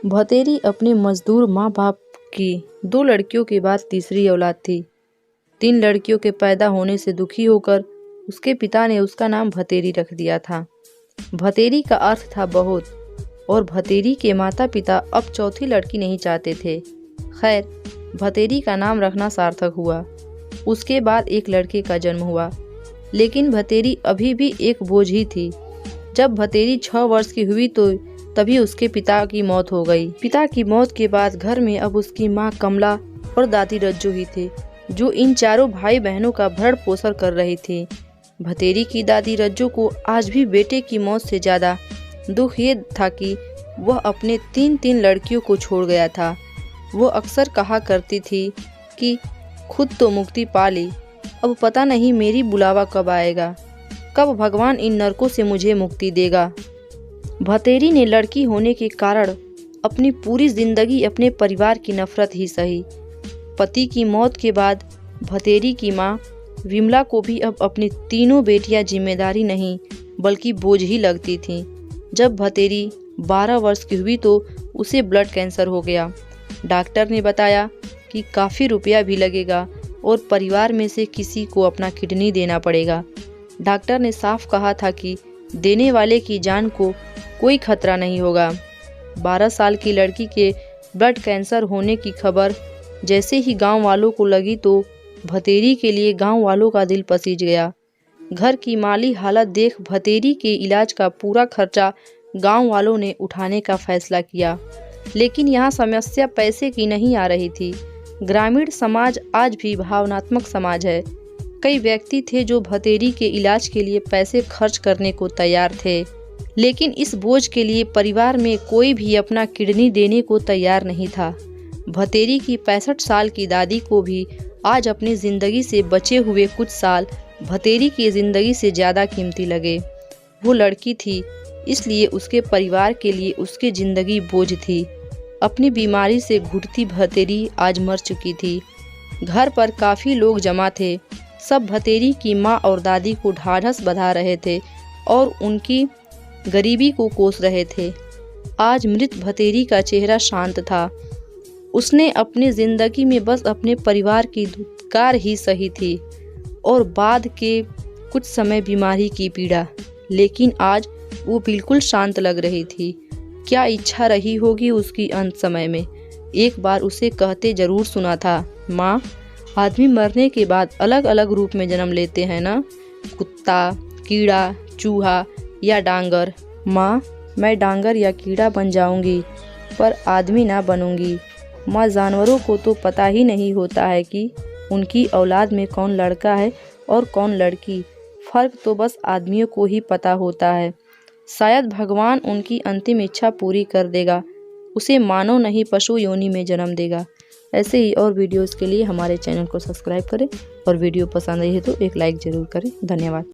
भतेरी अपने मजदूर माँ बाप की 2 लड़कियों के बाद तीसरी औलाद थी। 3 लड़कियों के पैदा होने से दुखी होकर उसके पिता ने उसका नाम भतेरी रख दिया था। भतेरी का अर्थ था बहुत, और भतेरी के माता पिता अब चौथी लड़की नहीं चाहते थे। खैर, भतेरी का नाम रखना सार्थक हुआ। उसके बाद एक लड़के का जन्म हुआ, लेकिन भतेरी अभी भी एक बोझ ही थी। जब भतेरी 6 वर्ष की हुई तो तभी उसके पिता की मौत हो गई। पिता की मौत के बाद घर में अब उसकी माँ कमला और दादी रज्जो ही थे, जो इन चारों भाई बहनों का भरण पोषण कर रही थी। भतेरी की दादी रज्जो को आज भी बेटे की मौत से ज़्यादा दुख ये था कि वह अपने 3 लड़कियों को छोड़ गया था। वो अक्सर कहा करती थी कि खुद तो मुक्ति पा ली, अब पता नहीं मेरी बुलावा कब आएगा, कब भगवान इन नरकों से मुझे मुक्ति देगा। भतेरी ने लड़की होने के कारण अपनी पूरी जिंदगी अपने परिवार की नफरत ही सही। पति की मौत के बाद भतेरी की माँ विमला को भी अब अपनी 3 बेटियां जिम्मेदारी नहीं बल्कि बोझ ही लगती थीं। जब भतेरी 12 वर्ष की हुई तो उसे ब्लड कैंसर हो गया। डॉक्टर ने बताया कि काफ़ी रुपया भी लगेगा और परिवार में से किसी को अपना किडनी देना पड़ेगा। डॉक्टर ने साफ कहा था कि देने वाले की जान को कोई खतरा नहीं होगा। 12 साल की लड़की के ब्लड कैंसर होने की खबर जैसे ही गांव वालों को लगी तो भतेरी के लिए गांव वालों का दिल पसीज गया। घर की माली हालत देख भतेरी के इलाज का पूरा खर्चा गांव वालों ने उठाने का फैसला किया, लेकिन यहाँ समस्या पैसे की नहीं आ रही थी। ग्रामीण समाज आज भी भावनात्मक समाज है। कई व्यक्ति थे जो भतेरी के इलाज के लिए पैसे खर्च करने को तैयार थे, लेकिन इस बोझ के लिए परिवार में कोई भी अपना किडनी देने को तैयार नहीं था। भतेरी की 65 साल की दादी को भी आज अपनी ज़िंदगी से बचे हुए कुछ साल भतेरी की ज़िंदगी से ज़्यादा कीमती लगे। वो लड़की थी, इसलिए उसके परिवार के लिए उसकी ज़िंदगी बोझ थी। अपनी बीमारी से घुटती भतेरी आज मर चुकी थी। घर पर काफ़ी लोग जमा थे। सब भतेरी की माँ और दादी को ढाढ़स बंधा रहे थे और उनकी गरीबी को कोस रहे थे। आज मृत भतेरी का चेहरा शांत था। उसने अपनी ज़िंदगी में बस अपने परिवार की धुतकार ही सही थी और बाद के कुछ समय बीमारी की पीड़ा, लेकिन आज वो बिल्कुल शांत लग रही थी। क्या इच्छा रही होगी उसकी अंत समय में। एक बार उसे कहते जरूर सुना था, माँ, आदमी मरने के बाद अलग अलग रूप में जन्म लेते हैं ना, कुत्ता, कीड़ा, चूहा या डांगर। माँ, मैं डांगर या कीड़ा बन जाऊंगी पर आदमी ना बनूंगी। माँ, जानवरों को तो पता ही नहीं होता है कि उनकी औलाद में कौन लड़का है और कौन लड़की। फर्क तो बस आदमियों को ही पता होता है। शायद भगवान उनकी अंतिम इच्छा पूरी कर देगा, उसे मानव नहीं पशु योनि में जन्म देगा। ऐसे ही और वीडियोस के लिए हमारे चैनल को सब्सक्राइब करें और वीडियो पसंद आई है तो एक लाइक ज़रूर करें। धन्यवाद।